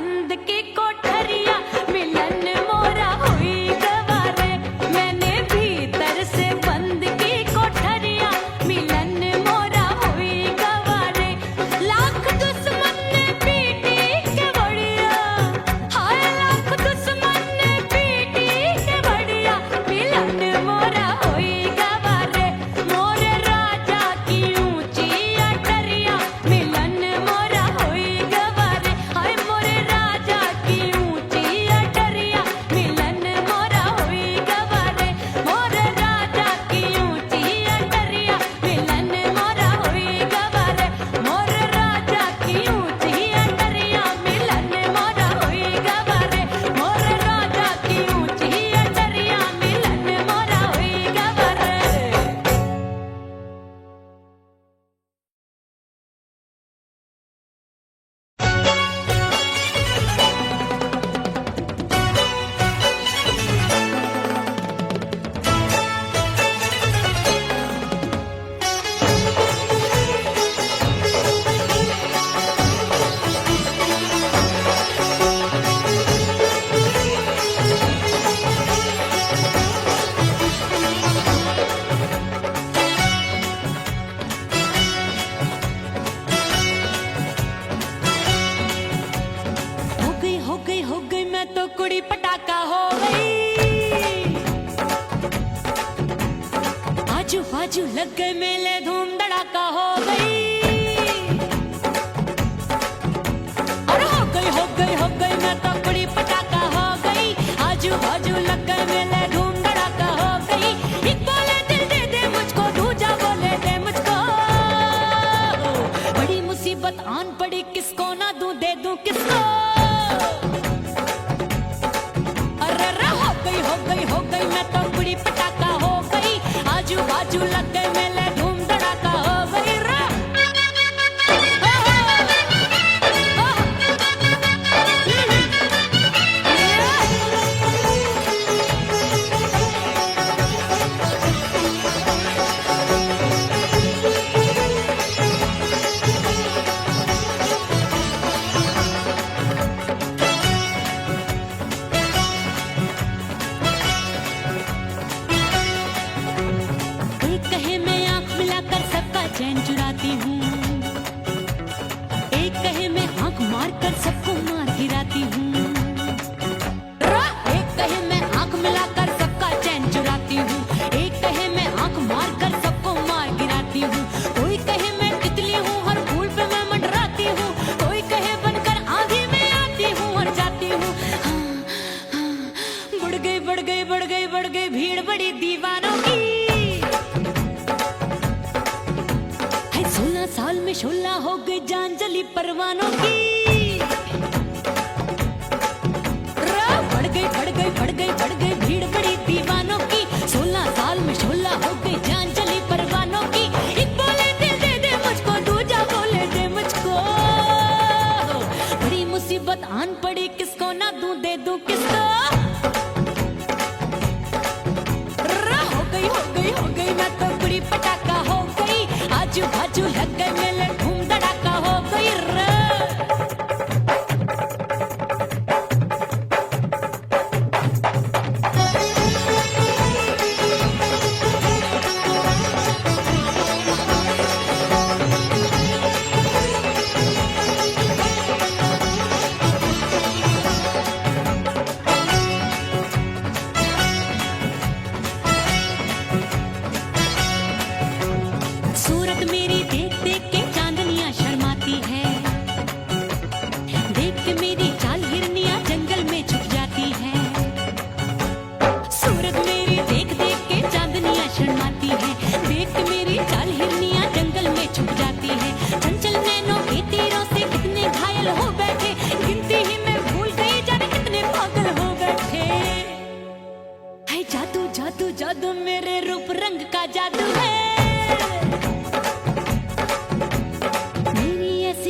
बंद की कोठरिया मिलन मोरा हुई गवारे। मैंने भीतर से बंद की कोठरिया मिलन मोरा हुई गवारे। लाख दुश्मन ने पीटी के बढ़िया, हाय लाख दुश्मन ने पीटी के बढ़िया मिलन मोरा हुई गवारे। मोरे राजा की ऊंची अटरिया मिलन मोरा हुई गवारे। हाय मोरे राजा की ऊंची अटरिया मिलन मोरा हुई गवारे। मोरे राजा की ऊंची अटरिया मिलन मोरा हुई गवारे। मोरे राजा की ऊंची अटरिया मिलन मोरा हुई गवारे। मोरे राजा की ऊंची अटरिया मिलन मोरा हुई गवारे। हो गई मैं तो कुड़ी पटाखा हो गई। आजू बाजू लग गए मेले धूम धड़ाका हो गई। अरे हो गई मैं तो कुड़ी पटाखा हो गई। आजू बाजू लग गए मेले धूम धड़ाका हो गई। एक बोले दिल दे दे मुझको, दूजा बोले दे मुझको। बड़ी मुसीबत आन पड़ी, किसको ना दूं दे दूं किसको। हो गई मैं तो कुड़ी पटाखा हो गई। आजू बाजू लग गए मेले धूम धड़ाका हो गई रे। एक कहे मैं आंख मिलाकर सबका चैन चुराती हूँ। एक कहे मैं आंख मारकर सबको मार गिराती हूँ। एक कहे मैं आंख मिलाकर सबका चैन चुराती हूँ। एक कहे मैं आंख मारकर सबको मार गिराती हूँ। कोई कहे मैं तितली हूँ, हर फूल पे मैं मंडराती हूँ। कोई कहे बनकर आंधी में आती हूँ और जाती हूँ। बढ़ गई भीड़ बड़ी दीवानों की। 16 साल में शोला हो गई जान जली परवानों की। बढ़ गई भीड़ बड़ी दीवानों की। 16 साल में शोला हो गई जान जली परवानों की। एक बोले दिल दे दे मुझको, दूजा बोले दे मुझको। बड़ी मुसीबत आन पड़ी, किसको ना दूं दे दूं किसको। हो गई मैं तो कुड़ी पटाखा हो गई। आजू बाजू लग गए मेले धूम धड़ाका हो गई रे। सूरत मेरी देख देख के चांदनियां शर्माती है। देख के मेरी चाल हिरनियां जंगल में छुप जाती है। सूरत मेरी देख देख के चांदनियां शर्माती है। देख के मेरी चाल हिरनियां जंगल में छुप जाती है। चंचल नैनों के तीरों से कितने घायल हो बैठे, गिनती ही मैं भूल गई जाने कितने पागल हो बैठे। है जादू जादू जादू मेरे रूप रंग का जादू है।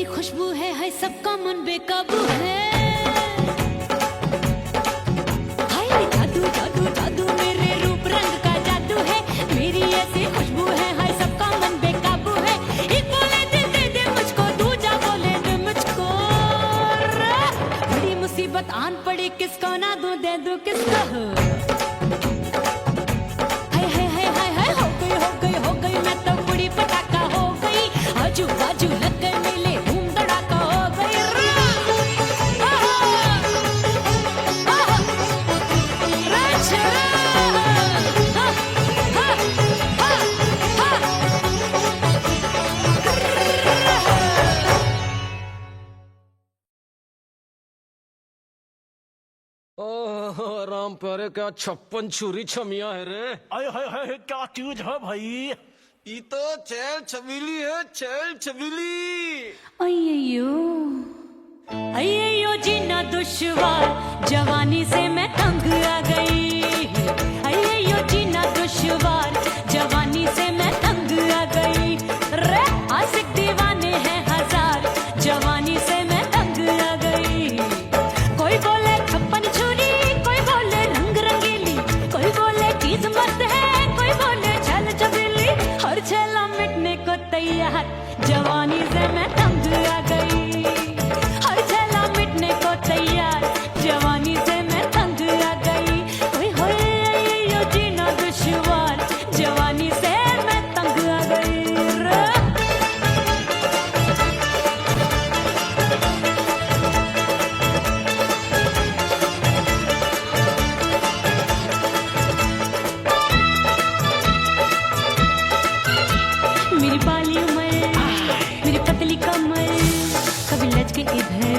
खुशबू है सबका मन बेकाबू है। हाय जादू जादू जादू मेरे रूप रंग का जादू है। मेरी ऐसी खुशबू है, हाय सबका मन बेकाबू है। एक बोले दिल दे दे मुझको, दूजा बोले दे मुझको। बड़ी किसका हो? हाय हाय हाय हाय हाय, हो गई हो गई हो गई, मैं तो बड़ी पटाखा हो गई, आजू बाजू लग गए मेले, धूम धड़ाका हो गई। ओह राम प्यारे, क्या 56 छुरी छमिया है रे। आय हाय हाय, क्या चीज है भाई? ये तो चैल छबीली है, चैल छबीली। अय्यो अय्यो जीना दुश्वार, जवानी से मैं तंग आ गई। अय्यो जीना दुश्वार, जवानी से मैं तंग आ गई। रे आशिक दीवाने हैं हजार, जवानी से मैं तंग आ गई। कोई बोले 56 छुरी, कोई बोले रंग रंगीली, कोई बोले चीज मस्त है, कोई बोले छल छबीली। हर छेला मिटने को तैयार, जवानी से मैं तंग आ गई। हर छेला मिटने को तैयार, जवानी से मैं तंग आ गई। ओए होए यो जीना दुश्वार, जवानी से मैं तंग आ गई रे। मेरी बाली उमर, मेरी पतली कमर, कभी लचके इधर,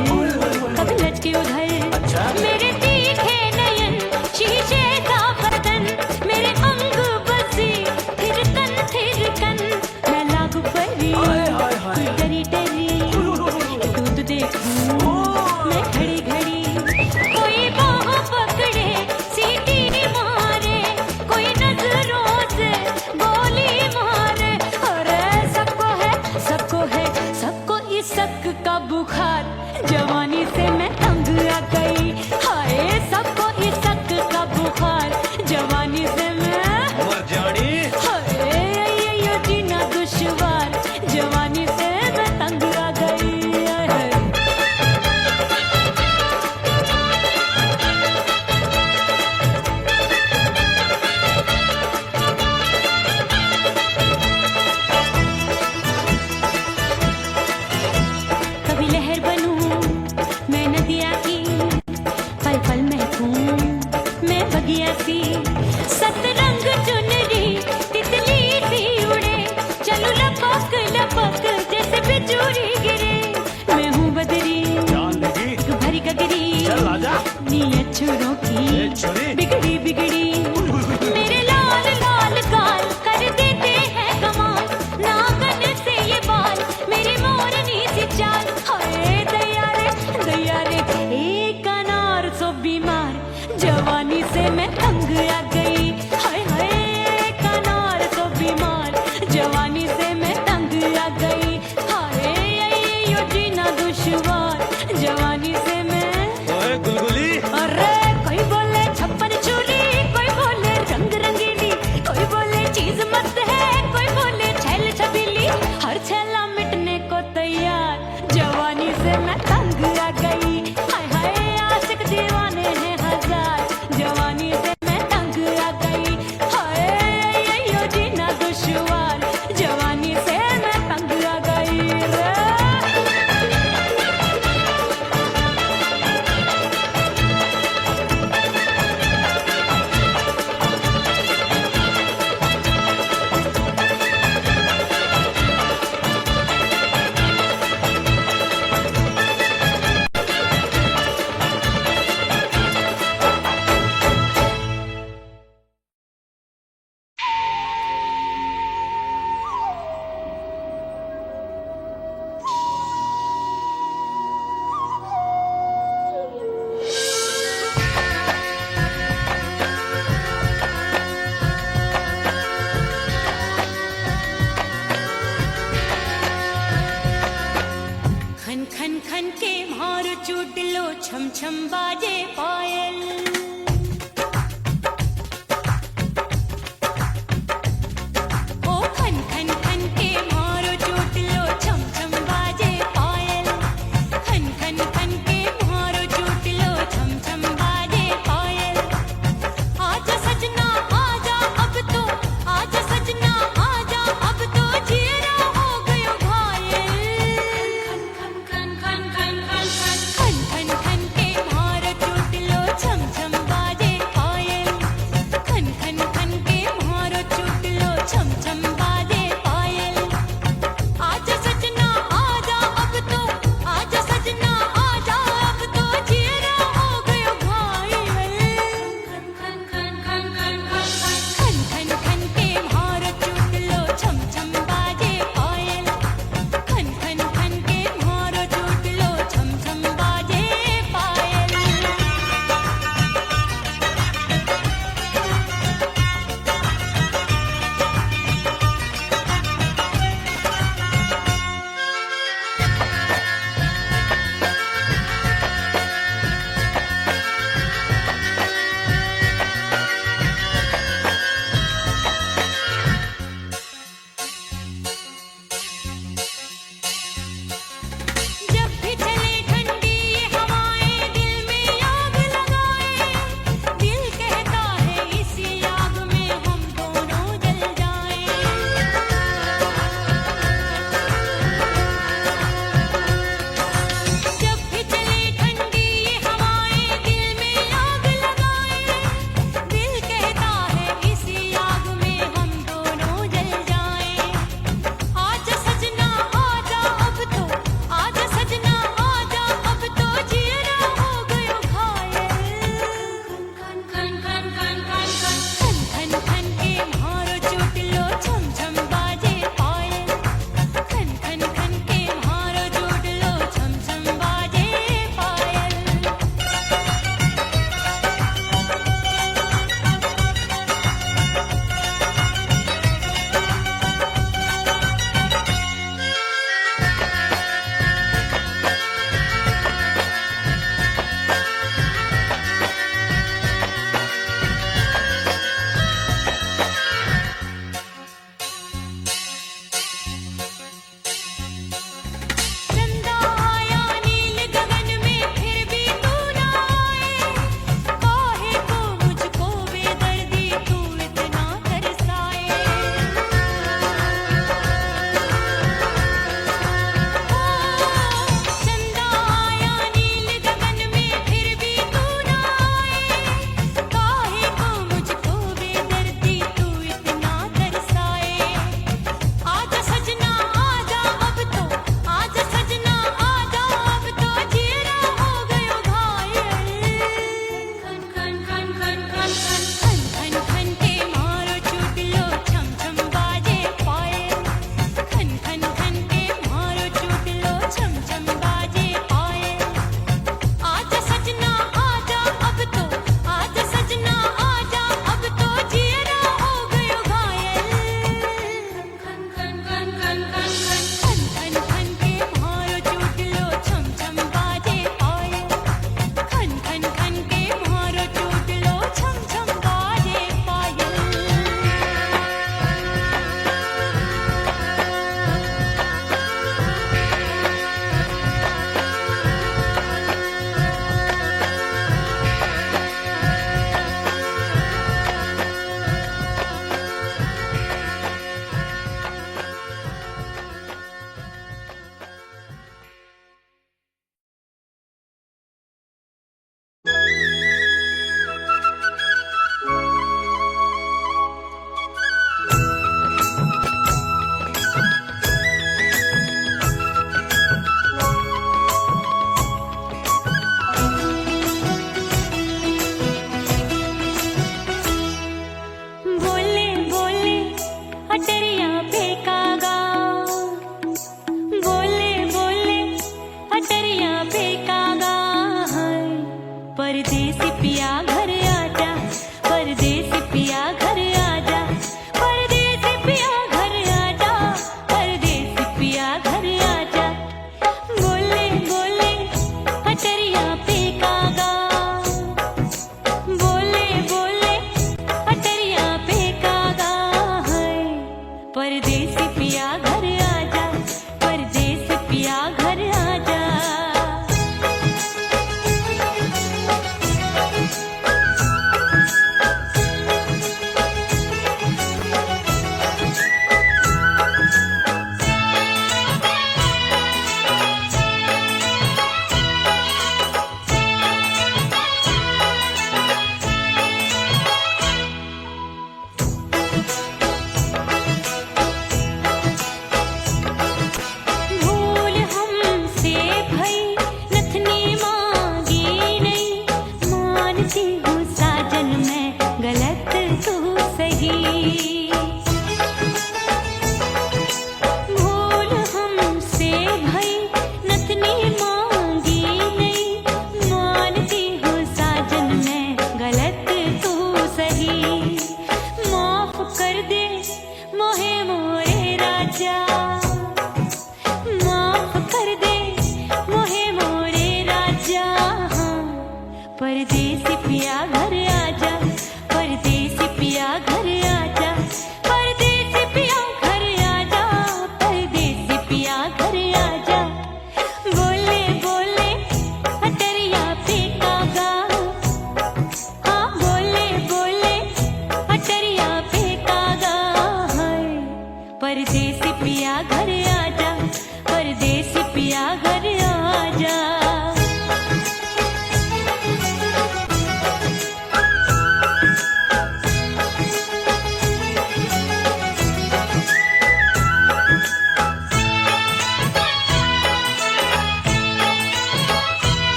कभी लचके उधर। मेरे तीखे नयन, शीशे का बदन, मेरे अंग बसी थिरकन। मैं लागू परी, कोई डरी डरी, दूध देखूं मैं घड़ी घड़ी। कोई बाह पकड़े, सीटी मारे, कोई नजरों से गोली मारे। अरे सबको है, सबको इस शक का बुखार, जवानी से मैं तंग आ गई। हाय सबको इस शक का बुखार, जवानी से मैं मर जानी। हाय ये जीना दुश्वार, जवानी से मैं तंग आ गई। कभी लहर बनूं मैं नदिया की, पल पल महकूं मैं बगिया सी। सतरंग चुनरी तितली सी उड़े, चलूं लपक लपक जैसे बिजुरी गिरे। मैं हूँ बदरी, जान लगी, भरी गगरी, चल आजा। नीयत छुरों की छुरी बिगड़ी बिगड़ी। मेरे लाल लाल गाल कर देते हैं कमाल, नागन से ये बाल, मेरी मोरनी सी चाल। हाय दैया रे एक अनार सो बीमार, जवानी से मैं तंग आ गई। हाय हाय एक अनार सो बीमार, जवानी से मैं तंग आ गई। हाय यो जीना दुश्वार, जवानी से मैं। ओए गुलगुली, अरे कोई बोले 56 छुरी, कोई बोले रंग रंगीली, कोई बोले चीज मस्त है, कोई बोले छैल छबीली। हर छेला मिटने को तैयार, जवानी से मैं तंग आ गई। हाय हाय आशिक दीवाने हैं हजार, जवानी से मैं तंग आ गई। हाय यो जीना दुश्वार, जवानी से मैं तंग आ गई रे। छम छम बाजे पायल, ओ खन खन खन के मारो चोट लो, छम छम बाजे पायल, खन खन खन के मारो चोट लो, छम छम बाजे पायल।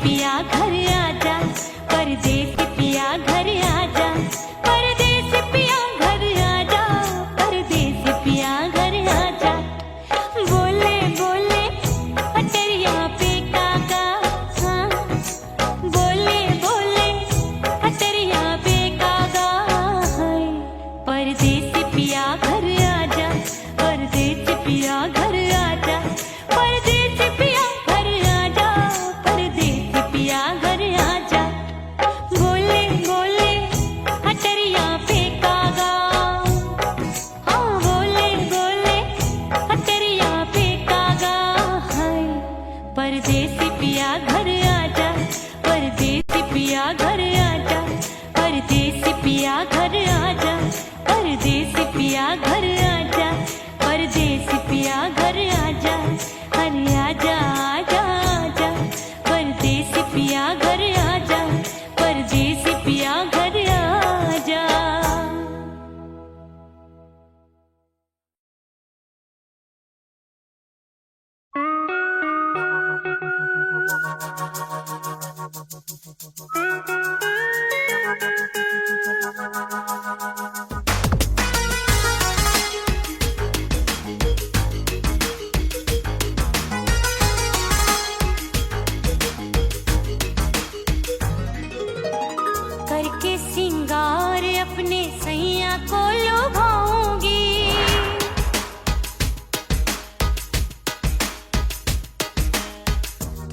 पिया घर आजा, परदेसी पिया घर आजा, परदेसी पिया घर आजा, परदेसी पिया घर आजा। बोले बोले अटरिया पे कागा, हाँ बोले बोले अटरिया पे कागा, हाय परदेसी पिया घर आजा, परदेसी पिया घर आजा, परदेसी पिया घर आजा, परदेसी पिया घर आजा। बोले बोले अटरिया पे कागा, हाँ बोले बोले अटरिया पे कागा, हाय परदेसी पिया घर आजा, परदेसी पिया घर आजा, परदेसी पिया घर आजा, परदेसी पिया घर आजा, परदेसी पिया घर आजा, अरे आजा आजा आजा, परदेसी पिया घर आजा, परदेसी पिया घर आजा। करके सिंगार अपने सैया को लुभाऊंगी,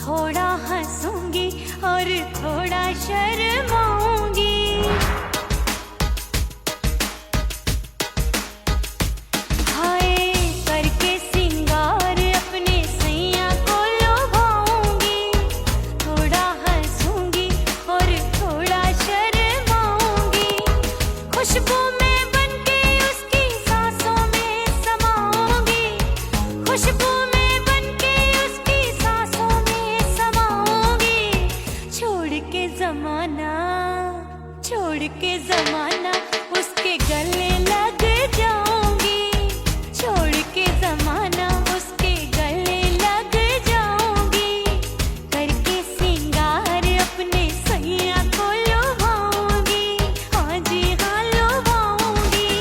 थोड़ा हंसूंगी और थोड़ा शर्माऊंगी। हाय करके सिंगार अपने सैया को लुभाऊंगी, थोड़ा हंसूंगी और थोड़ा शर्माऊंगी। खुशबू में बनके उसकी सांसों में समाऊंगी, खुशबू में बनके उसकी सांसों में समाऊंगी। छोड़ के जमाना, छोड़ के जमाना उसके गले लग जाऊंगी, छोड़ के जमाना उसके गले लग जाऊंगी। करके सिंगार अपने सैया को लुभाऊंगी, हाँ जी हाँ लुभाऊंगी।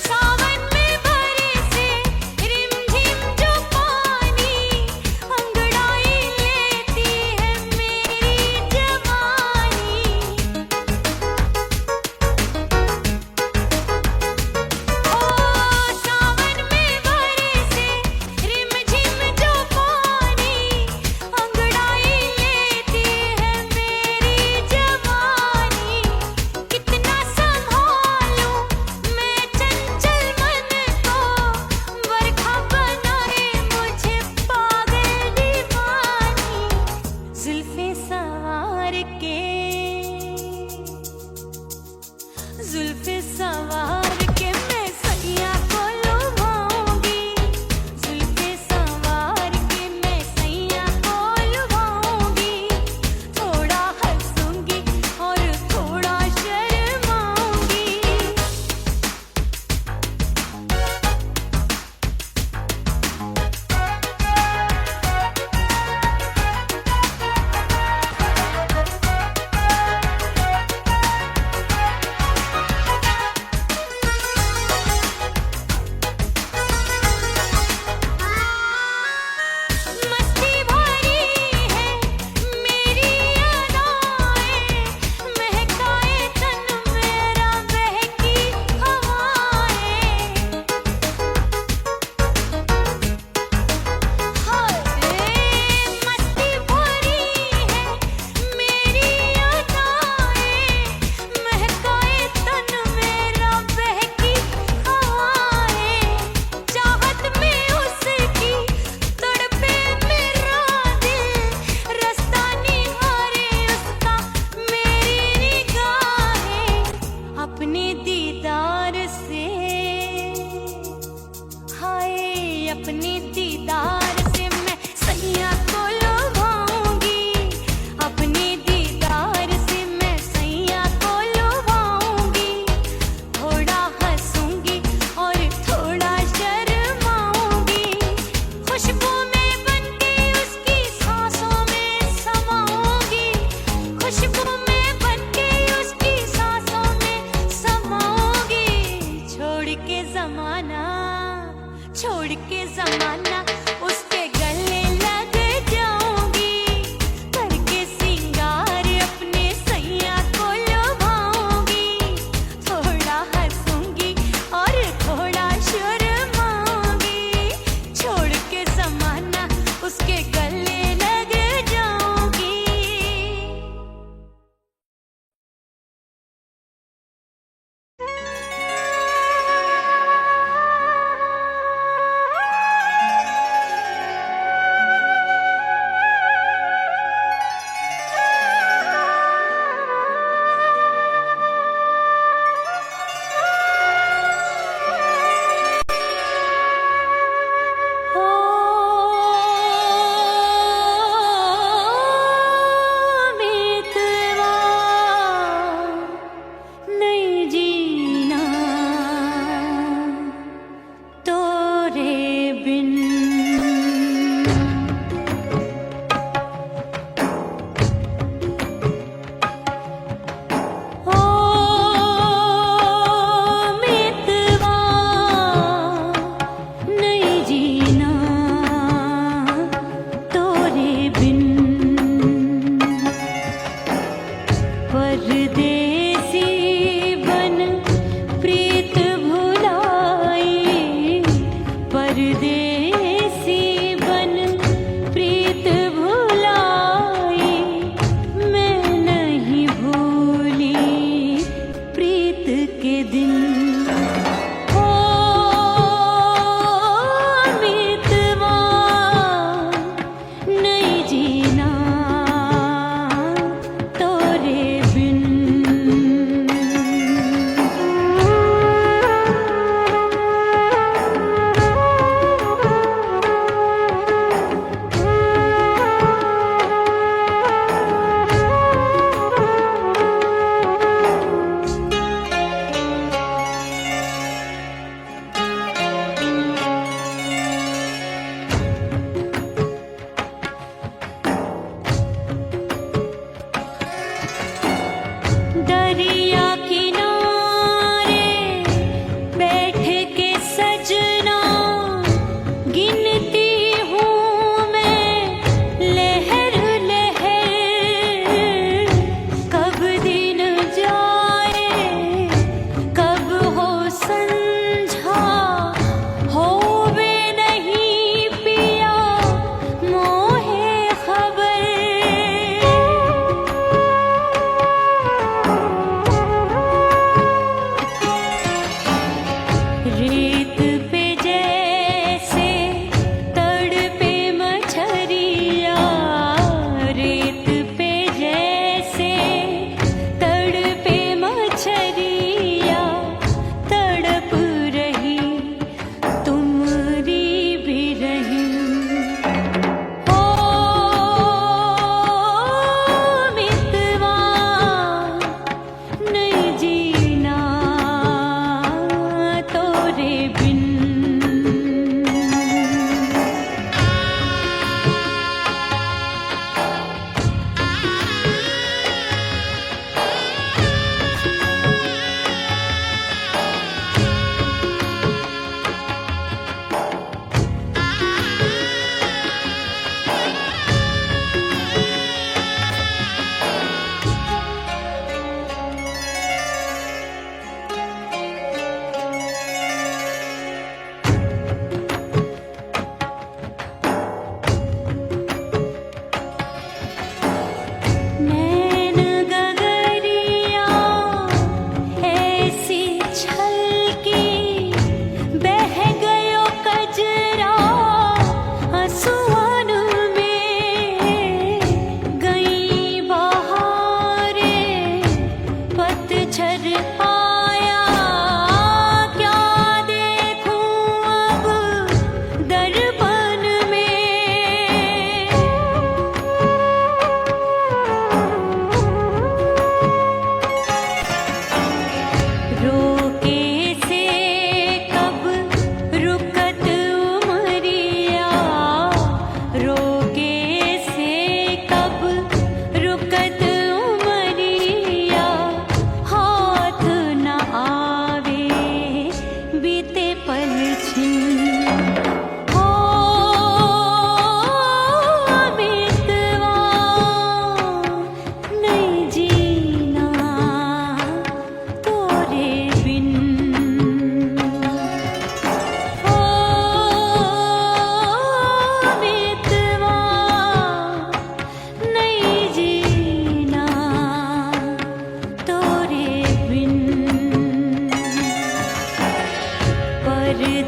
सावन में बरसे रिमझिम जो पानी, अंगड़ाई लेती है मेरी जवानी। ओ सावन में बरसे रिमझिम जो पानी, अंगड़ाई लेती है मेरी जवानी। कितना संभालूं मैं चंचल मन को, बरखा बनाए मुझे पागल दीवानी। जुल्फे सवार के, जुल्फे सवार के मैं सैया को लुभाऊंगी, जुल्फे सवार के मैं सैया को लुभाऊंगी। थोड़ा हंसूंगी और थोड़ा शर्माऊंगी। मस्ती भरी है मेरी अदाएं, महकाए तन मेरा बहकी हवाएं। हाय मस्ती भरी है मेरी अदाएं, महकाए तन मेरा बहकी हवाएं। चाहत में उसकी तड़पे मेरा दिल, रास्ता निहारे उसका मेरी निगाहें। अपने दीदार से, हाय अपने दीदार से मैं सैया को लुभाऊंगी, छोड़ के जमाना उसके गले लग जाऊंगी, करके सिंगार अपने सैया को लुभाऊंगी, थोड़ा हंसूंगी और थोड़ा शर्माऊंगी, छोड़ के जमाना उसके गले लग जाऊंगी।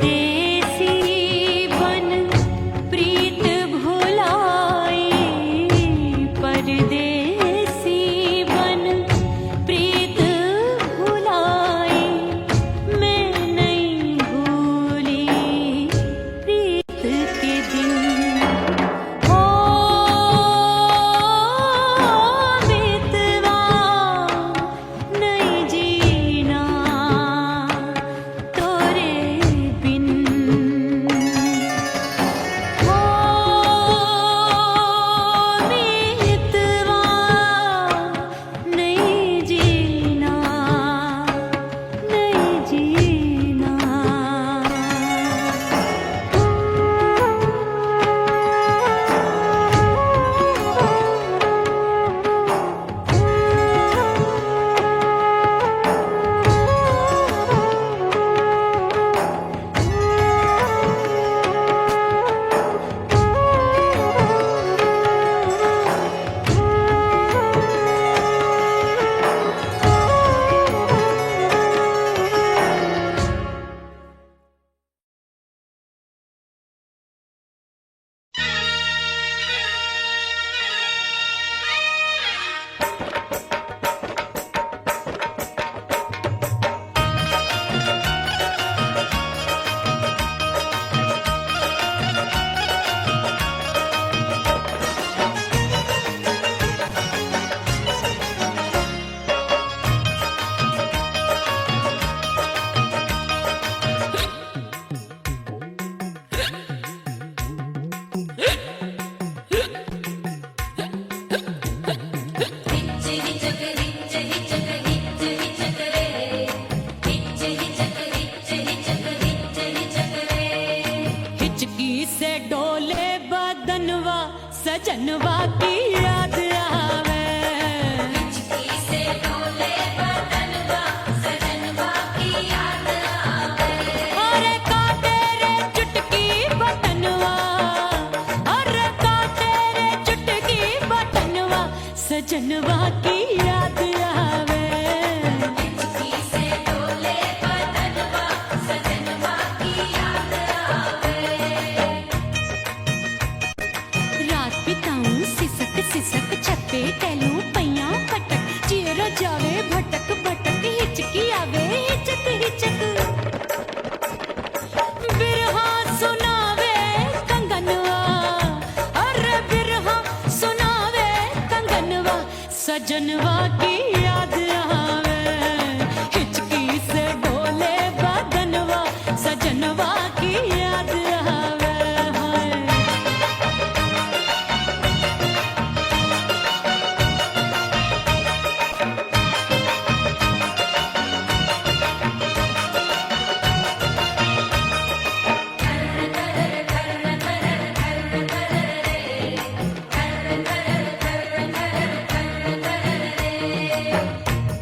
परदेसी बन प्रीत भुलाई, परदेसी बन प्रीत भुलाई, मैं नहीं भूली प्रीत के दिन। ओ मितवा नहीं जीना तोरे बिन, ओ मितवा नहीं जीना, नहीं जीना। हिचकी से डोले बदनवा सजनवा की याद आवे, हिचकी से डोले बदनवा सजनवा की याद आवे। अरे काटे रे चुटकी बटनवा, अरे काटे रे चुटकी बटनवा सजनवा की याद आवे, हिचकी से डोले बदनवा सजनवा की याद आवे। रात बिताऊं सिसक सिसक छप्पे टहलूं पैया पटक, चेहरा जावे भटक भटक, हिचकी आवे हिचक हिचक। बिरहा सुनावे कंगनवा, अरे बिरहा सुनावे कंगनवा सजनवा की याद आवे, हिचकी से डोले बदनवा सजनवा की याद आवे। हाय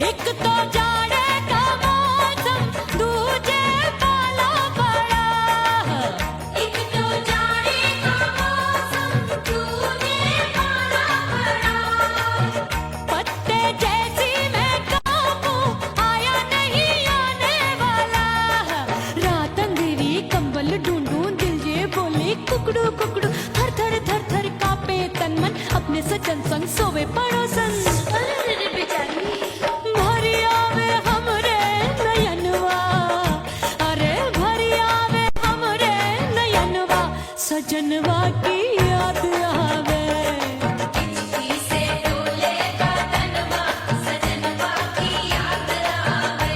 एक तो जाड़े का मौसम, दूजे पाला पड़ा, एक तो जाड़े का मौसम, दूजे पाला पड़ा। पत्ते जैसी मैं काबू आया नहीं आने वाला, रात अंधेरी कंबल ढूंढूं दिल ये बोले कुकड़ू कुकड़ू, थर थर थर थर कांपे तन मन, अपने सजन संग सोवे पड़ोसन। भरिया वे हमरे नयनवा, अरे भरिया वे हमरे नयनवा सजनवा की याद आवे, हिचकी से डोले बदनवा सजनवा की याद आवे।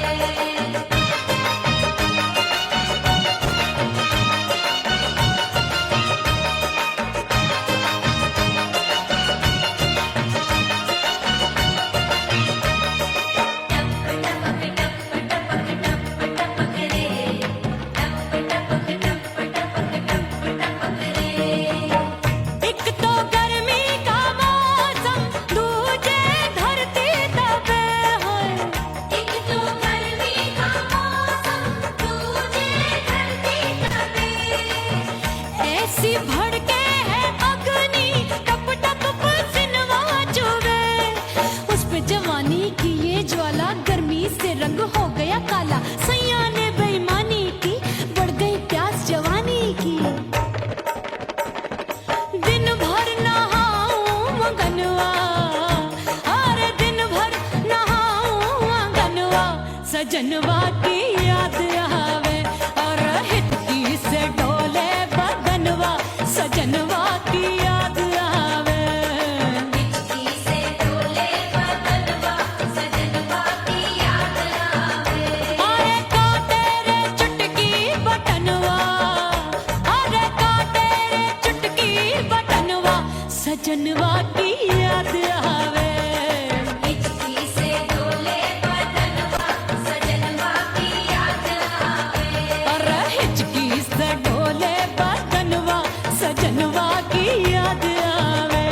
रंग हो गया काला, सैया ने बेईमानी की, बढ़ गई प्यास सजनवा की याद आवे। हिचकी से डोले बदनवा सजनवा की याद आवे। अरे हिचकी से डोले बदनवा सजनवा की याद आवे।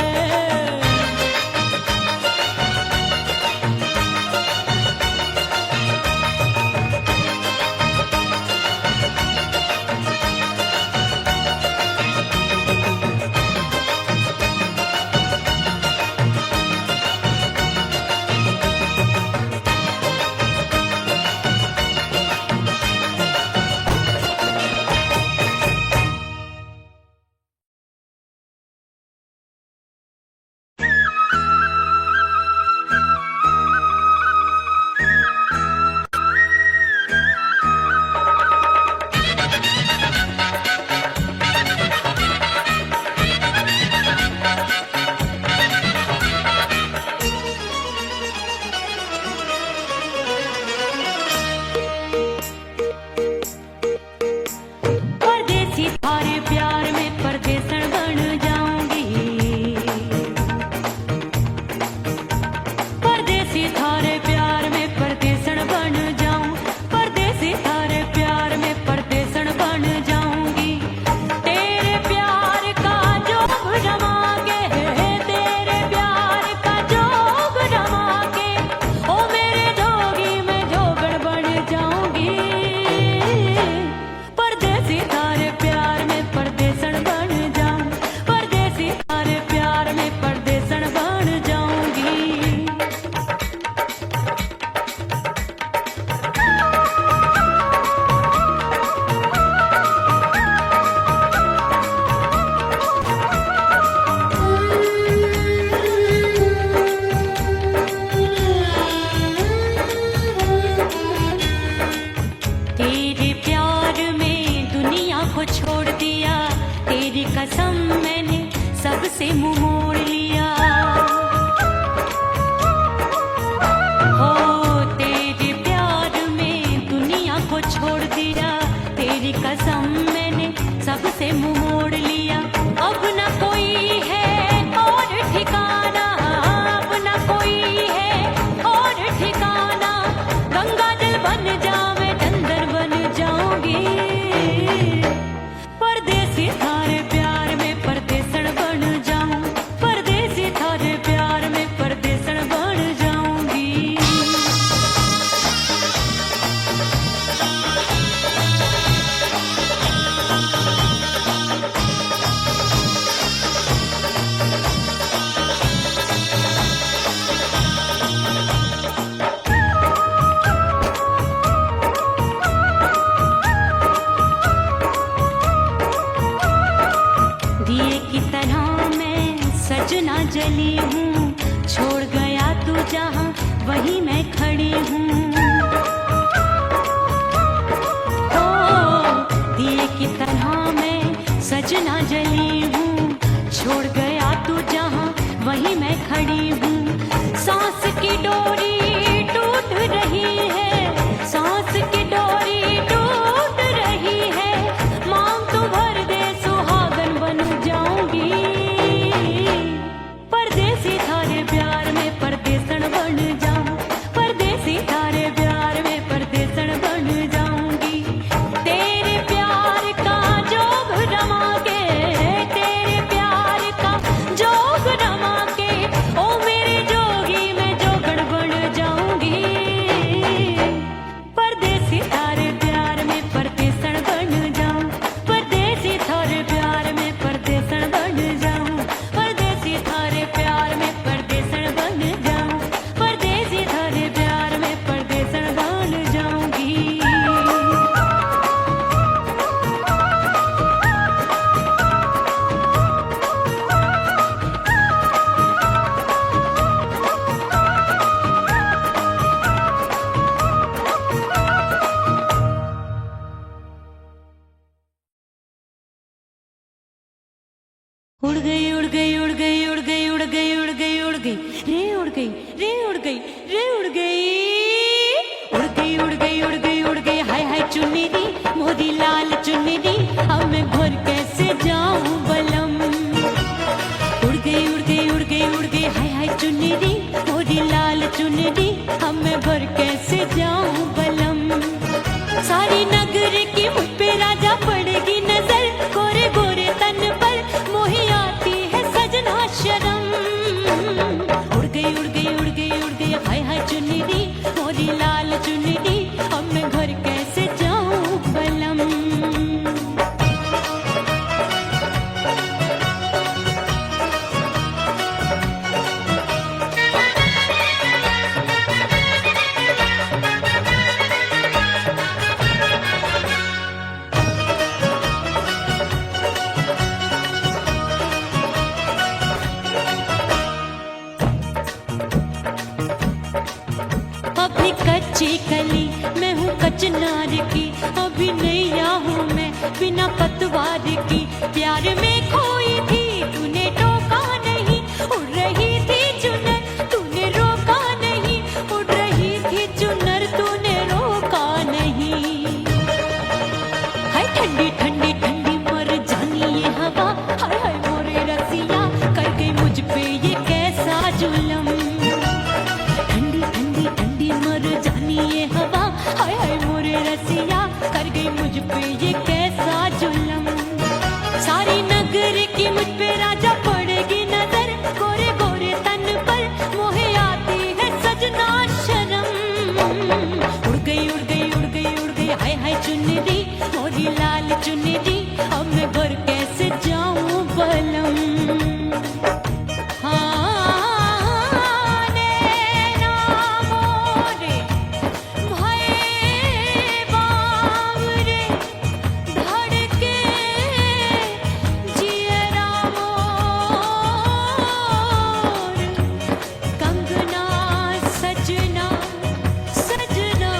परदेसी थारे प्यार में परदेसन बन जाऊंगी। परदेसी थारे प्यार में परदेसन बन जाऊं। परदेसी थारे प्यार में परदेसन बन जाऊंगी। तेरे प्यार का जोग जमा के, तेरे प्यार का जोग जमा के, ओ मेरे जोगी मैं जोगण बन जाऊंगी। परदेसी थारे प्यार में परदेसन बन जाऊं। परदेसी थारे प्यार में परदेसन बन जाऊंगी। तेरे प्यार में दुनिया को छोड़ दिया। तेरी कसम मैंने सबसे मुंह मोड़ लिया। हो तेरे प्यार में दुनिया को छोड़ दिया। तेरी कसम मैंने सबसे मुंह मोड़ लिया। अब न कोई है और ठिकाना, अब न कोई है और ठिकाना। गंगा जल बन जावे चंदन बन जाऊंगी। परदेसी थारे प्यार में परदेसन बन जाऊं। परदेसी थारे प्यार में परदेसन बन जाऊंगी। दिए की तरह मैं सजना जली हूँ। छोड़ गया तू जहाँ वहीं मैं खड़ी हूँ। ओ दिए की तरह मैं सजना जली हूँ। छोड़ गया तू जहाँ वहीं मैं खड़ी हूँ। सांस की डोरी टूट रही है। सांस की डोरी टूट रही है। मांग तू भर दे सुहागन बन जाऊंगी। परदेसी थारे प्यार में परदेसन बन जाऊं। परदेसी थारे प्यार में परदेसन बन जाऊंगी। तेरे प्यार का जोग जमा के, तेरे प्यार का जोग जमा के, ओ मेरे जोगी मैं जोगण बन जाऊंगी। परदेसी थारे प्यार में परदेसन बन जाऊं। परदेसी थारे प्यार में परदेसन बन जाऊं। परदेसी थारे प्यार में परदेसन बन जाऊं। परदेसी थारे प्यार में परदेसन बन जाऊंगी। उड़ गई उड़ गई उड़ गई उड़ गई उड़ गई उड़ गई उड़ गई रे उड़ गई रे उड़ गई रे उड़ गई उड़ गई उड़ गई उड़ गई उड़ गई। हाय हाय चुन्नी दी मोदी लाल चुन्नी दी। अब मैं घर कैसे जाऊं बलम। उड़ गई चिनार की, अभी नैया हूँ मैं बिना पतवार की। प्यार में खोई थी तूने टोका नहीं, उड़ रही थी चुनर तूने रोका नहीं, उड़ रही थी चुनर तूने रोका नहीं। हाय ठंडी ठंडी ठंडी मर जानी ये हवा, हाय हाय मोरे रसिया कर गई मुझ पे ये कैसा जुल्म। ठंडी ठंडी ठंडी मर जानी ये हवा, हाय हाय मोरे रसिया कर गई मुझ पे ये कैसा जुल्म। सारी नगर की मुझ पे राजा पड़ेगी नजर, गोरे गोरे तन पर मोहे आती है सजना शर्म। उड़ गई उड़ गई उड़ गई उड़ गई हाय हाय चुनरी मोरी लाल चुनरी, अब मैं घर कैसे जाऊं बलम। हाँ नैना मोरे भये बावरे, धड़के जियरा मोर, कंगना सजना सजना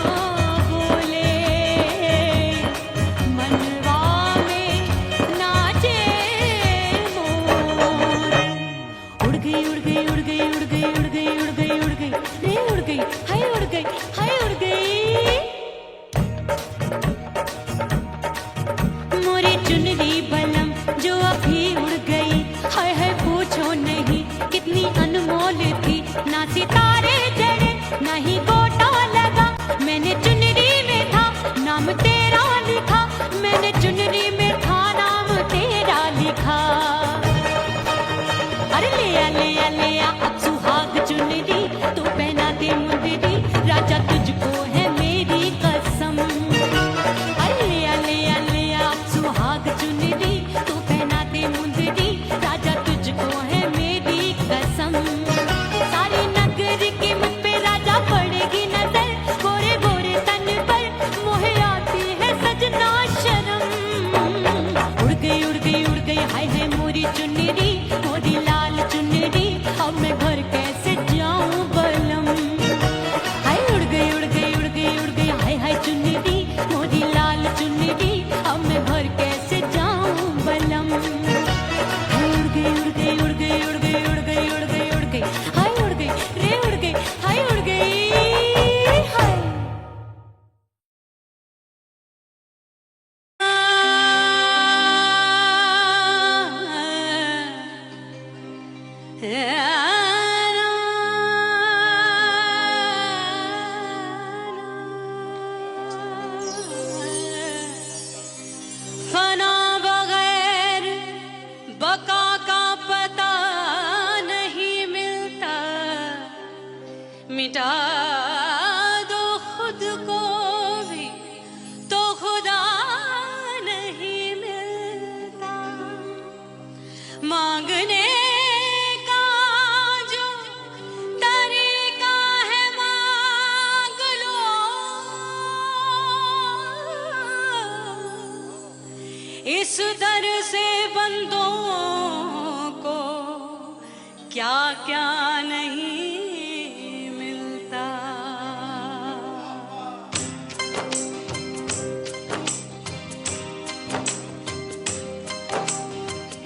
बोले, मनवा में नाचे मोर। उड़ गई उड़ गई उड़ गई उड़ गई उड़ गई उड़ गई उड़ गई रे उड़ गई हाय उड़ गई हाय उड़ गई। मोरी चुनरी बलम जो अभी उड़ गई, हाय हाय पूछो नहीं कितनी अनमोल थी। ना सितारे जड़े ना ही गोटा लगा, मैंने चुनरी में था नाम तेरा लिखा, मैंने चुनरी में था नाम तेरा लिखा। अरे ले आ अब सुहाग चुनरी, तू पहना दे मुंदरी राजा तुझको है मेरी कसम। अरे ले आ अब सुहाग चुनरी, तू पहना दे मुंदरी राजा तुझको है मेरी कसम। सारी नगर की मुझ पे राजा पड़ेगी नजर, गोरे गोरे तन पर मोहे आती है सजना शर्म। उड़ गई उड़ गई उड़ गई हाय हाय मोरी चुनरी मोरी लाल चुनरी, अब मैं घर कैसे जाऊं बलम। हाय उड़ गई उड़ गई उड़ गई उड़ गई हाय हाय चुनरी मोरी लाल चुनरी, अब मैं घर कैसे जाऊं बलम। हाय उड़ गई उड़ गई उड़ गई उड़ गई उड़ गई उड़ गई उड़ गई हाय उड़ गई रे उड़ गई हाय उड़ गई हाय। फना बगैर बका का पता नहीं मिलता, मिटा दो खुद को भी तो खुदा नहीं मिलता। मांगने का जो तरीका है मांग लो, इस दर से बंदों को क्या क्या नहीं मिलता।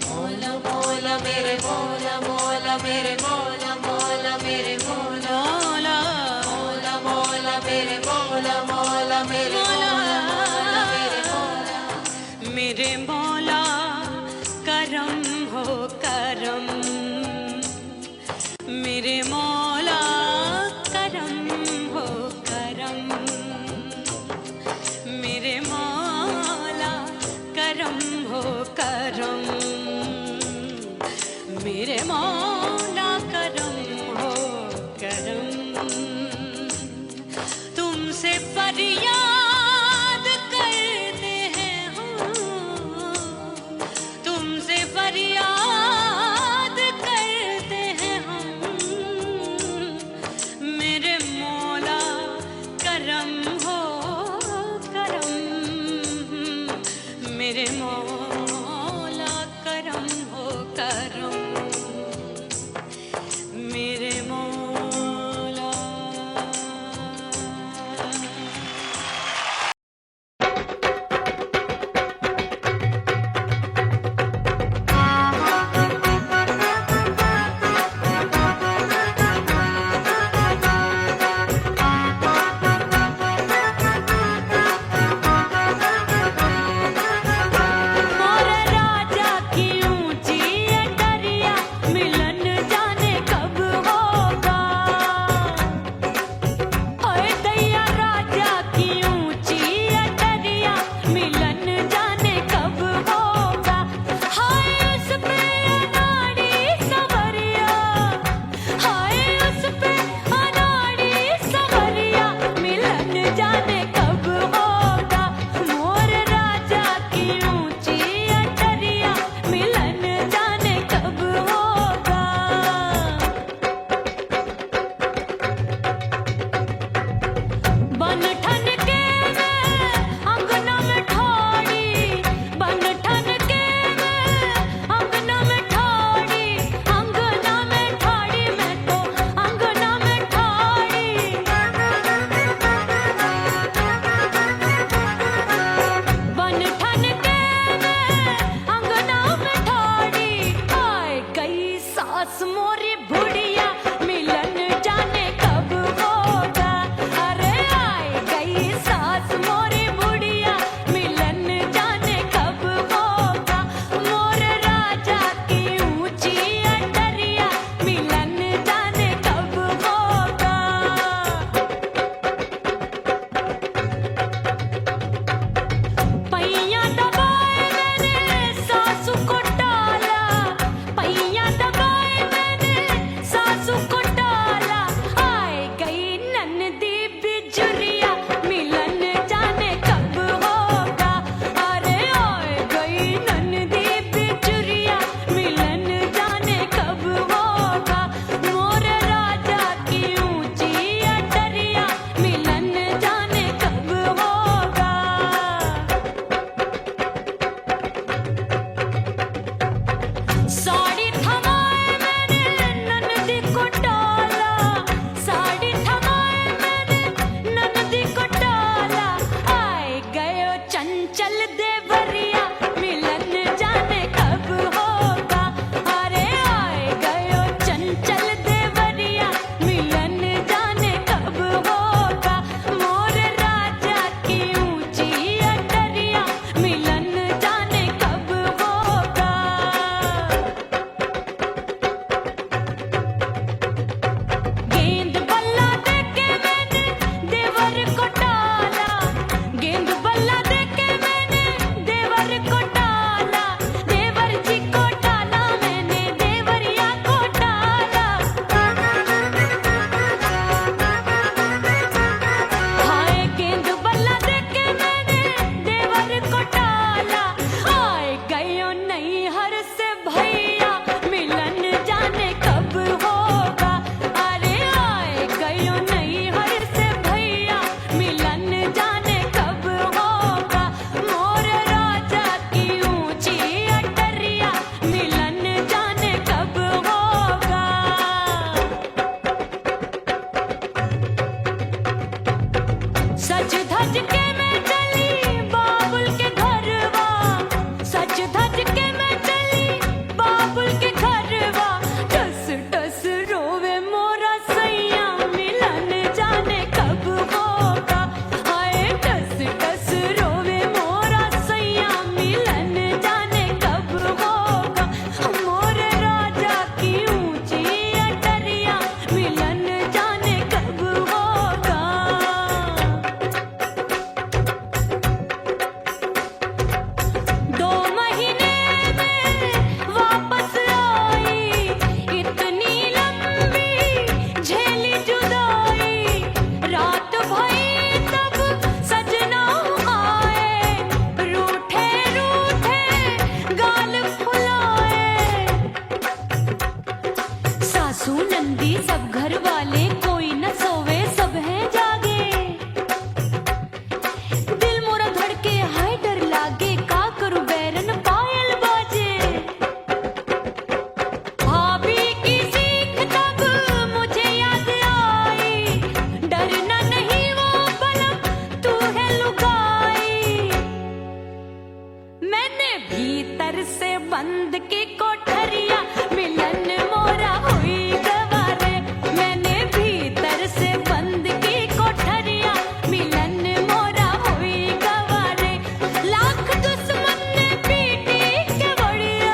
मोला मोला मेरे मोला मोला मेरे मोला मोला मेरे मोला मोला मोला मेरे मोला मोला मेरे मोला मोला मेरे मोला। मेरे मौला करम हो करम, मेरे मौला करम हो करम, मेरे मौला करम हो करम, मेरे मौला करम हो करम। तुमसे फरियाद करते हैं हम, तुमसे फरियाद करते हैं हम, मेरे मौला करम हो करम, मेरे मौला करम हो करम। से बंद की कोठरिया मिलन मोरा हुई गवारे मैंने भीतर से बंद की कोठरिया मिलन मोरा हुई गवारे लाख दुश्मन ने पीटी के बढ़िया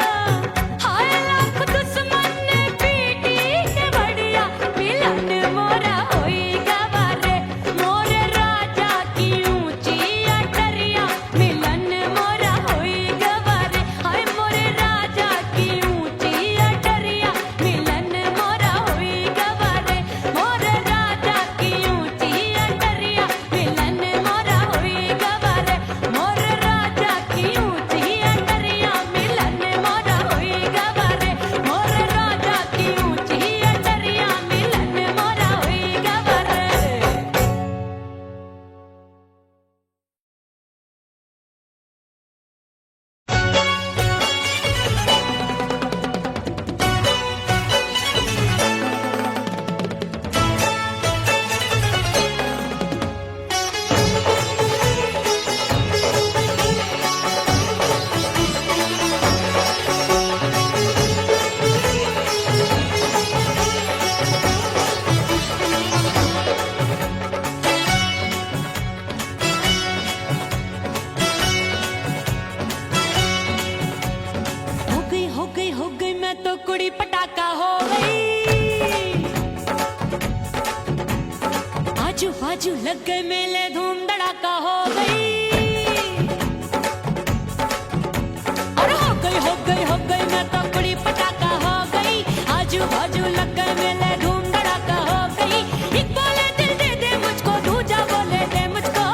हाय लाख दुश्मन ने पीटी के बढ़िया मिलन मोरा हुई गवारे मोरे राजा की ऊंची अटरिया मिलन मोरा हुई गवारे हाय मोरे राजा की ऊंची अटरिया मिलन मोरा हुई गवारे मोरे राजा की ऊंची अटरिया मिलन मोरा हुई गवारे मोरे राजा की ऊंची अटरिया मिलन मोरा हुई गवारे मोरे राजा की ऊंची अटरिया मिलन मोरा हुई गवारे हो गई मैं तो कुड़ी पटाखा हो गई आजू बाजू लग गए मेले धूम धड़ाका हो गई और हो गई मैं तो कुड़ी पटाखा हो गई आजू बाजू लग गए मेले धूम धड़ाका हो गई एक बोले दिल दे दे मुझको दूजा बोले दे मुझको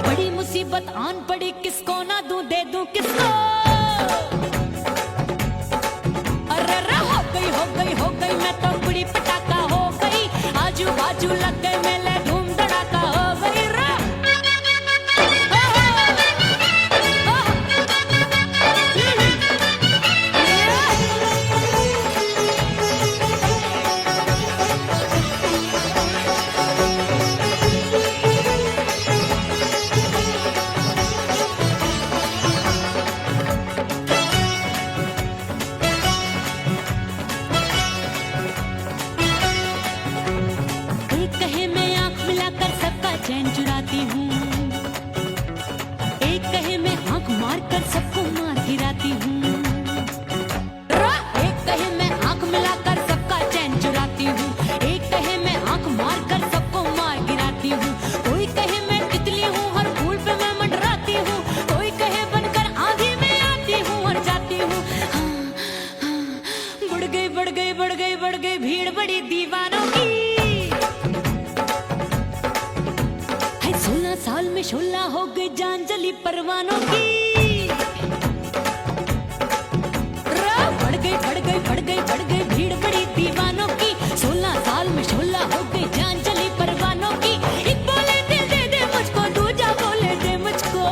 बड़ी मुसीबत आन पड़ी किसको ना दूं दे दूं किसको हो गई मैं तो कुड़ी पटाखा हो गई आजू बाजू लग गए मेले धूम धड़ाका हो गई रा एक कहे मैं आंख मिलाकर सबका चैन चुराती हूँ एक कहे मैं आंख मारकर सबको मार गिराती हूँ एक कहे मैं आंख मिलाकर सबका चैन चुराती हूँ एक कहे मैं आंख मारकर सबको मार गिराती हूँ कोई कहे मैं तितली हूँ हर फूल पे मैं मंडराती हूँ कोई कहे बनकर आंधी में आती हूँ और जाती हूँ बढ़ गई भीड़ बड़ी दीवानों की 16 साल में शोला हो गई जान जली परवानों की बढ़ गई भीड़ बड़ी दीवानों की 16 साल में शोला हो गई जान जली परवानों की एक बोले दिल दे दे मुझको दूजा बोले दे मुझको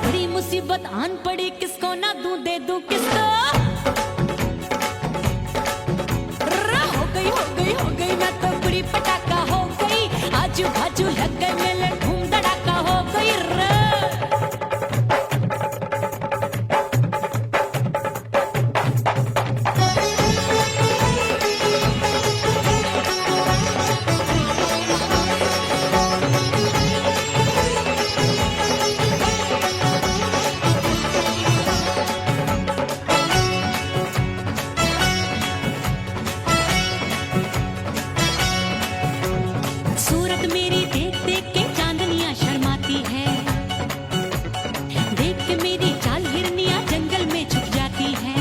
बड़ी मुसीबत आन पड़ी किसको ना दूं दे दूं किसको हो गई मैं तो कुड़ी पटाखा हो गई आजू बाजू लग गए मेले धूम धड़ाका हो गई सूरत मेरी देख देख के चांदनियां शर्माती है देख के मेरी चाल हिरनियां जंगल में छुप जाती है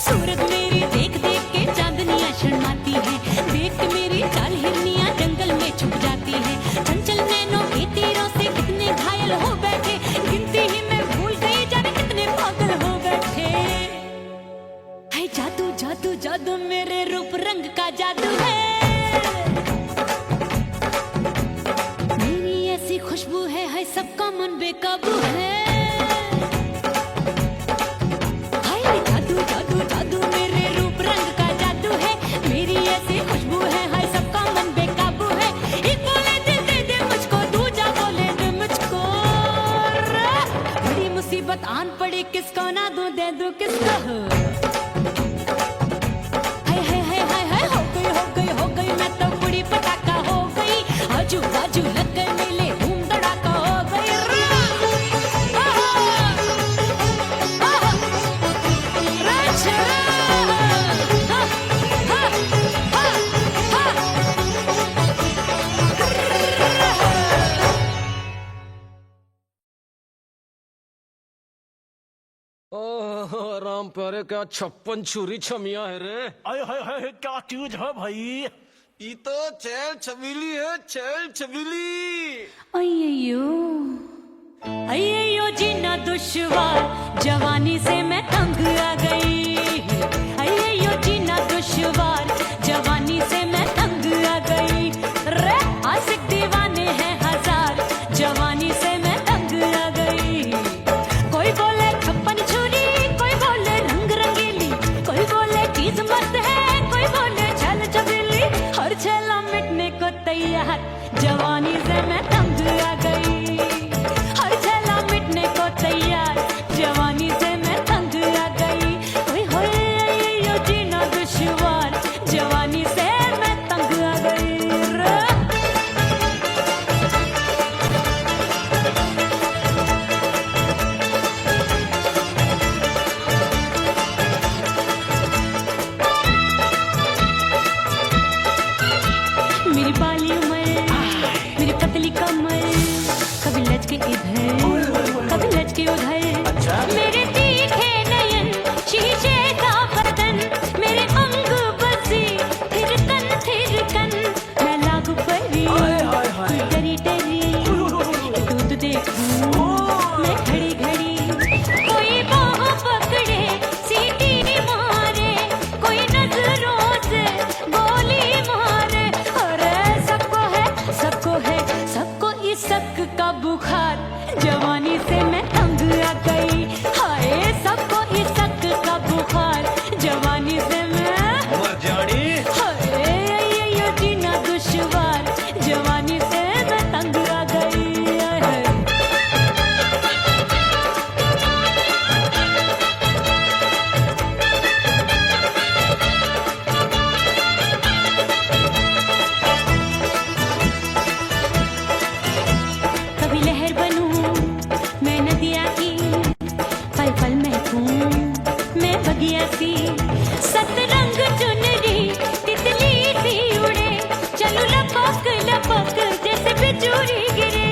सूरत मेरी देख देख के चांदनियां शर्माती है देख के मेरी चाल हिरनियां जंगल में छुप जाती है चंचल नैनों के तीरों से कितने घायल हो बैठे गिनती ही मैं भूल गई जाने कितने पागल हो बैठे है जादू जादू जादू मेरे रूप रंग का जादू है खुशबू है सबका मन बेकाबू है हाय जादू जादू जादू मेरे रूप रंग का जादू है मेरी ऐसी खुशबू है हाय सबका मन बेकाबू है एक बोले दिल दे दे मुझको दूजा बोले दे मुझको मुसीबत आन पड़ी किसको ना दूं दे दूं किसको हाय हाय हाय हाय हाय हो गई मैं तो बुढ़ी पटाखा हो गई आजू बाजू लग गए मेले धूम धड़ाका हो गई ओह राम प्यारे क्या 56 छुरी छमिया है रे। अरे हाय हाय क्या चीज है भाई। ये तो चैल छबीली है, चैल छबीली। अय्यो जीना दुश्वार जवानी से मैं तंग आ गई अय्यो जीना दुश्वार जवानी से मैं तंग आ गई रे आशिक दीवाने हैं हजार जवानी से मैं तंग आ गई कोई बोले 56 छुरी कोई बोले रंग रंगीली कोई बोले चीज मस्त है कोई बोले छल छबीली हर छेला मिटने को तैयार जवानी से मैं तंग आ गई तैयार जवानी से मैं तंग आ गई ओए होए यो जीना दुश्वार जवानी से मैं तंग आ गई मेरी बाली उम्र मेरी पतली कमर कभी लचके इधर कभी लचके उधर मेरे तीखे नयन शीशे का बदन मेरे अंग बसी थिरकन मैं लागू परी डरी डरी दूध देखूं मैं घड़ी घड़ी कोई बाह पकड़े सीटी मारे कोई नजरों से गोली मारे अरे सबको इस शक का बुखार जवानी से मैं तंग आ गई हाय सबको इस शक का बुखार जवानी से मैं मर जानी। हाय यो जीना दुश्वार जवानी से मैं तंग आ गई कभी लहर बनूं मैं नदिया की पल पल महकूं मैं बगिया सी सतरंग चुनरी तितली सी उड़े चलूं लपक जैसे बिजूरी गिरे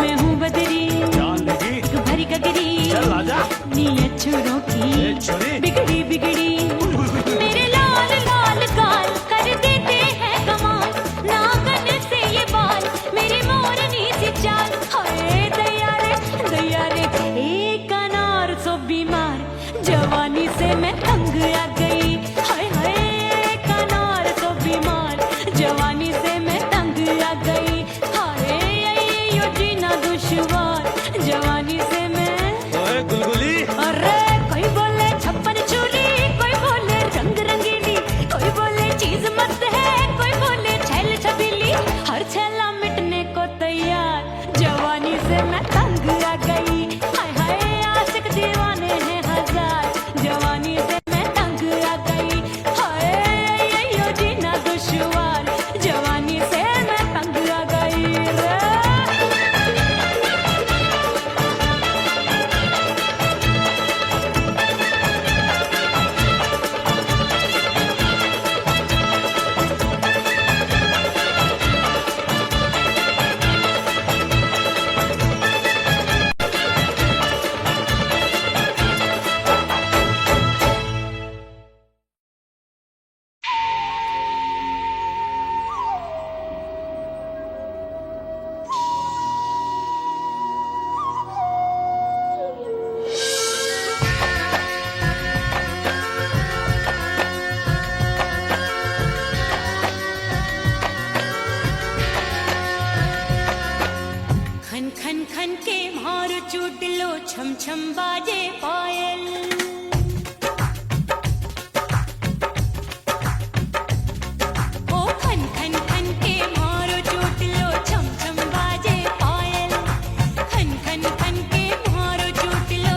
मैं हूँ बदरी जान लगी एक भरी गगरी चल आजा नीयत छुरों ए की छुरी बिगड़ी मेरे लाल लाल गाल कर देते हैं कमाल नागन से ये बाल मेरी मोरनी सी चाल हाय दैया रे एक अनार सो बीमार जवानी से मैं तंग आ गई हाय हाय एक अनार सो बीमार जवानी से मैं तंग आ गई हाय यो जीना दुश्वार जवानी से मैं ओए गुलगुली अरे कोई बोले 56 छुरी कोई बोले रंग रंगीली कोई बोले चीज मस्त है कोई बोले छैल छबीली हर छेला मिटने को तैयार जवानी से मैं तंग आ गई हाय हाय आशिक दीवाने हैं हजार जवानी से मैं तंग आ गई हाय यो जीना दुश्वार जवानी से मैं तंग आ गई रे खन खन खन के मारो चूट लो छम छम बाजे पायल ओ खन खन खन के मारो चूट लो छम छम बाजे पायल खन खन खन के मारो चूट लो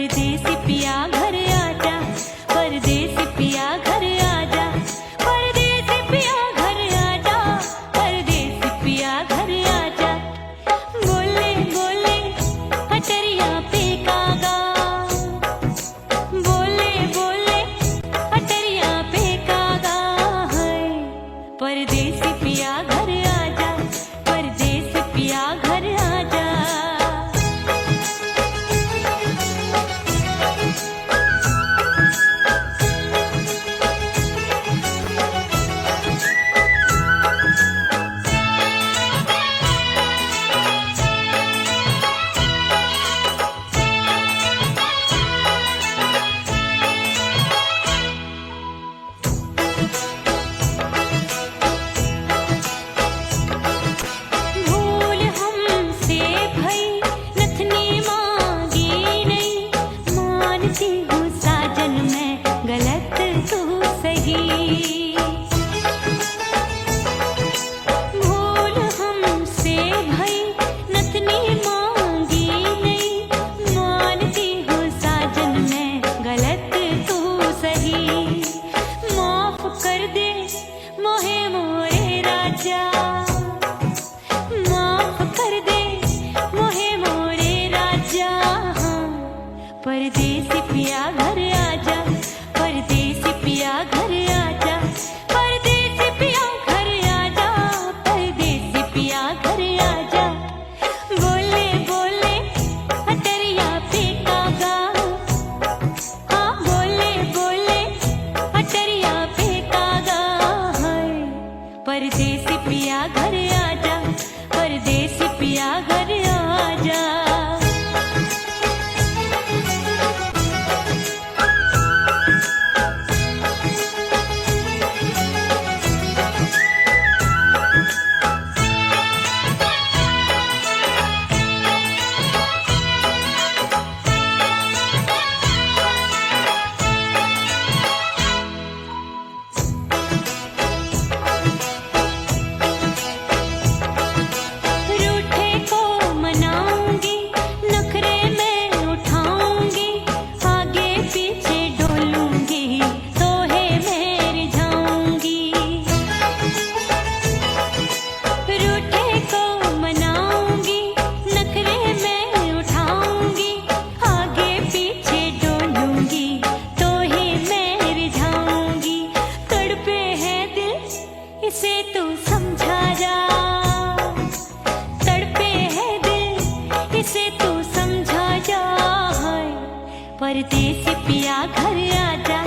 परदेसी पिया घर आजा, परदेसी पिया घर आजा, परदेसी पिया घर आजा, परदेसी पिया घर आजा। बोले बोले अटरिया पे कागा, बोले बोले अटरिया पे कागा है। परदेसी पिया घर आजा, परदेसी पिया घर आजा। भूल हमसे भई नथनी मांगी नहीं, मानती हूँ साजन मैं गलत तू सही। भूल हमसे भई नथनी मांगी नहीं, मानती हूँ साजन मैं गलत तू सही। माफ कर दे मोहे मोरे राजा, माफ कर दे मोहे मोरे राजा। परदेसी पिया घर आजा, परदेसी पिया घर आजा, परदेसी पिया घर आजा, परदेसी पिया घर आजा। बोले बोले अटरिया पे कागा, हाँ बोले बोले अटरिया पे कागा है। परदेसी पिया घर आजा, परदेसी पिया घर आजा। रूठे को मनाऊंगी, नखरे में उठाऊंगी, आगे पीछे डोलूंगी, तोहे में रिझाऊंगी। रूठे को मनाऊंगी, नखरे में उठाऊंगी, आगे पीछे डोलूंगी, तोहे में रिझाऊंगी। तड़पे है दिल इसे तू समझा जा, तड़पे है दिल इसे तू समझा जा। परदेसी पिया घर आजा,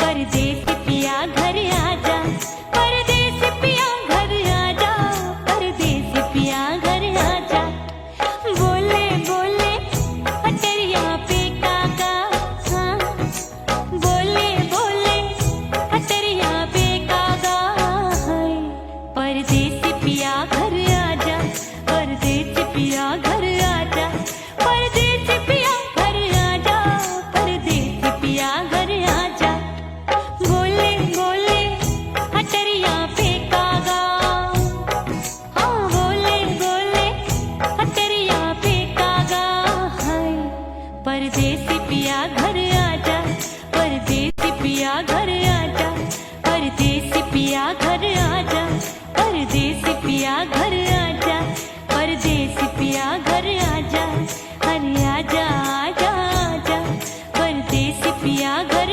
परदेसी पिया घर आजा, परदेसी पिया घर आजा, परदेसी पिया घर आजा। बोले बोले अटरिया पे कागा, हाँ बोले बोले अटरिया पे कागा है। परदेसी पिया घर आजा, परदेसी पिया घर आजा, परदेसी पिया घर आजा, परदेसी पिया घर आजा। बोले बोले अटरिया पे कागा, हाँ बोले बोले अटरिया पे कागा है। परदेसी पिया घर आजा, परदेसी पिया घर आजा, परदेसी पिया घर आजा, परदेसी पिया घर आजा, परदेसी पिया घर आजा। अरे आजा आजा आजा, परदेसी पिया घर